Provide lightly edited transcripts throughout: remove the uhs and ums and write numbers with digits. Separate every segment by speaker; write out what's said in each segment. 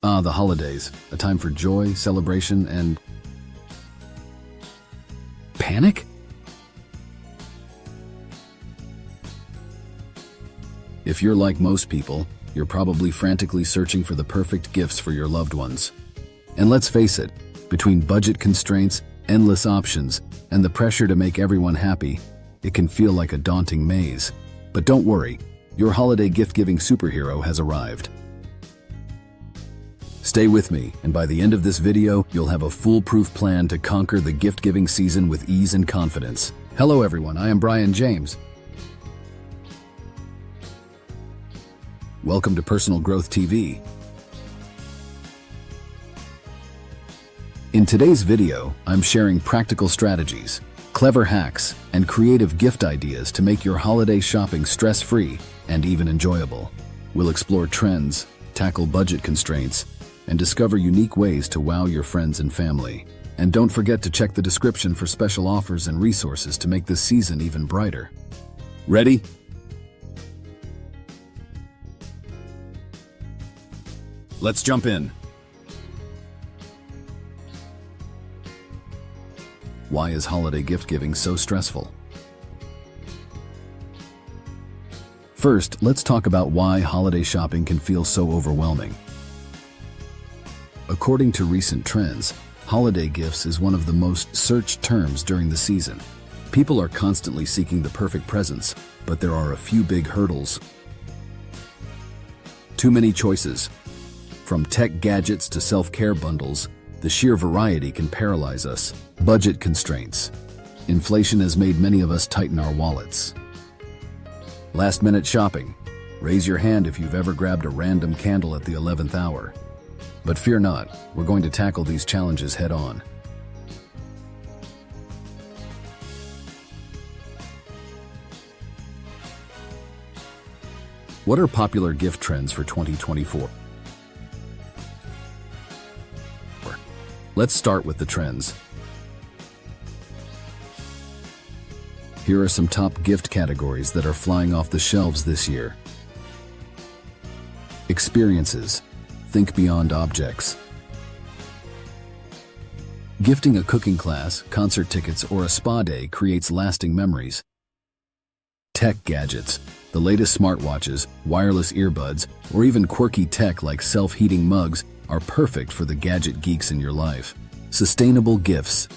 Speaker 1: Ah, the holidays, a time for joy, celebration, and panic? If you're like most people, you're probably frantically searching for the perfect gifts for your loved ones. And let's face it, between budget constraints, endless options, and the pressure to make everyone happy, it can feel like a daunting maze. But don't worry, your holiday gift-giving superhero has arrived. Stay with me, and by the end of this video, you'll have a foolproof plan to conquer the gift-giving season with ease and confidence. Hello everyone, I am Brian James. Welcome to Personal Growth TV. In today's video, I'm sharing practical strategies, clever hacks, and creative gift ideas to make your holiday shopping stress-free and even enjoyable. We'll explore trends, tackle budget constraints, and discover unique ways to wow your friends and family. And don't forget to check the description for special offers and resources to make this season even brighter. Ready? Let's jump in. Why is holiday gift giving so stressful? First, let's talk about why holiday shopping can feel so overwhelming. According to recent trends, holiday gifts is one of the most searched terms during the season. People are constantly seeking the perfect presents, but there are a few big hurdles. Too many choices. From tech gadgets to self-care bundles, the sheer variety can paralyze us. Budget constraints. Inflation has made many of us tighten our wallets. Last-minute shopping. Raise your hand if you've ever grabbed a random candle at the 11th hour. But fear not, we're going to tackle these challenges head-on. What are popular gift trends for 2024? Let's start with the trends. Here are some top gift categories that are flying off the shelves this year. Experiences. Think beyond objects. Gifting a cooking class, concert tickets, or a spa day creates lasting memories. Tech gadgets. The latest smartwatches, wireless earbuds, or even quirky tech like self-heating mugs are perfect for the gadget geeks in your life. Sustainable gifts.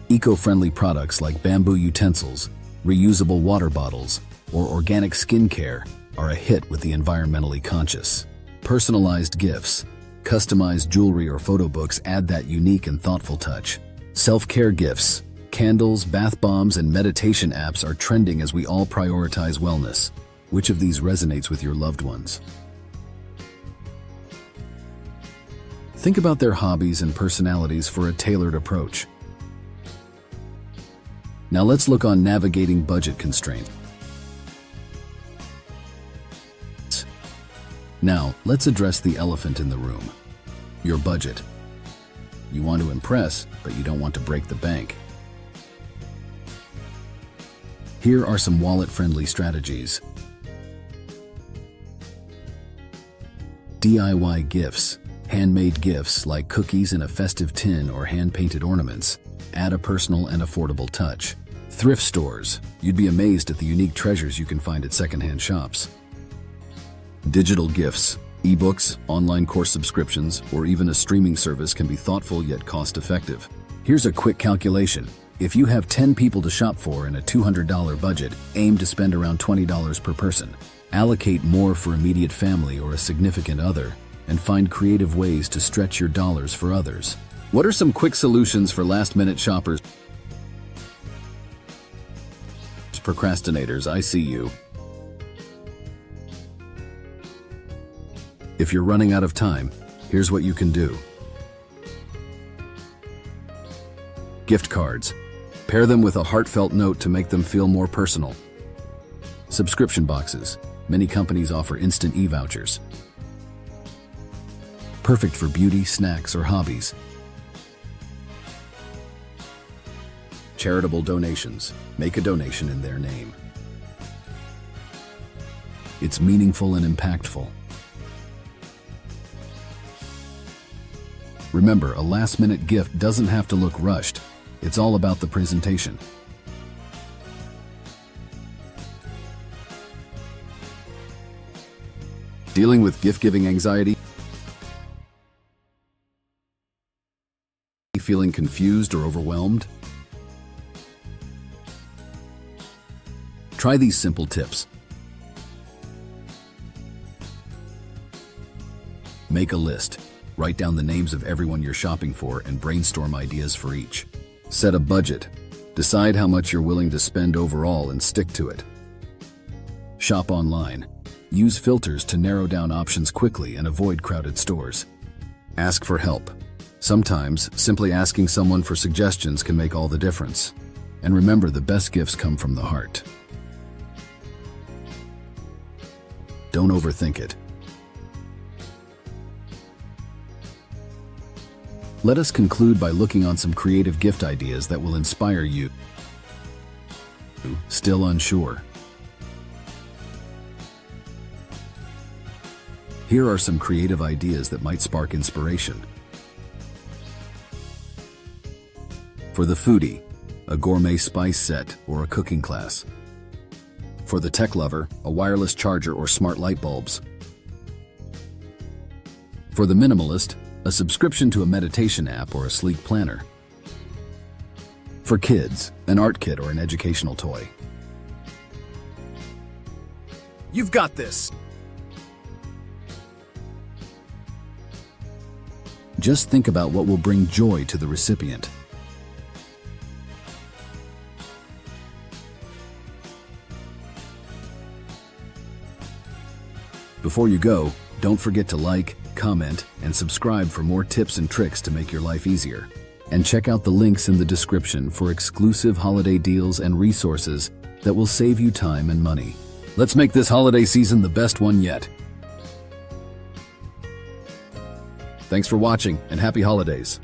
Speaker 1: Eco-friendly products like bamboo utensils, reusable water bottles, or organic skincare are a hit with the environmentally conscious. Personalized gifts. Customized jewelry or photo books add that unique and thoughtful touch. Self-care gifts. Candles, bath bombs, and meditation apps are trending as we all prioritize wellness. Which of these resonates with your loved ones? Think about their hobbies and personalities for a tailored approach. Now let's look on navigating budget constraints. Now, let's address the elephant in the room. Your budget. You want to impress, but you don't want to break the bank. Here are some wallet-friendly strategies. DIY gifts. Handmade gifts like cookies in a festive tin or hand-painted ornaments add a personal and affordable touch. Thrift stores. You'd be amazed at the unique treasures you can find at secondhand shops. Digital gifts. Ebooks, online course subscriptions, or even a streaming service can be thoughtful yet cost-effective. Here's a quick calculation. If you have 10 people to shop for in a $200 budget, aim to spend around $20 per person. Allocate more for immediate family or a significant other, and find creative ways to stretch your dollars for others. What are some quick solutions for last-minute shoppers? Procrastinators, I see you. If you're running out of time, here's what you can do. Gift cards. Pair them with a heartfelt note to make them feel more personal. Subscription boxes. Many companies offer instant e-vouchers. Perfect for beauty, snacks, or hobbies. Charitable donations. Make a donation in their name. It's meaningful and impactful. Remember, a last-minute gift doesn't have to look rushed. It's all about the presentation. Dealing with gift-giving anxiety? Feeling confused or overwhelmed? Try these simple tips. Make a list. Write down the names of everyone you're shopping for and brainstorm ideas for each. Set a budget. Decide how much you're willing to spend overall and stick to it. Shop online. Use filters to narrow down options quickly and avoid crowded stores. Ask for help. Sometimes, simply asking someone for suggestions can make all the difference. And remember, the best gifts come from the heart. Don't overthink it. Let us conclude by looking on some creative gift ideas that will inspire you. Still unsure? Here are some creative ideas that might spark inspiration. For the foodie, a gourmet spice set or a cooking class. For the tech lover, a wireless charger or smart light bulbs. For the minimalist, a subscription to a meditation app or a sleek planner. For kids, an art kit or an educational toy. You've got this! Just think about what will bring joy to the recipient. Before you go, don't forget to like, comment, and subscribe for more tips and tricks to make your life easier. And check out the links in the description for exclusive holiday deals and resources that will save you time and money. Let's make this holiday season the best one yet. Thanks for watching, and happy holidays.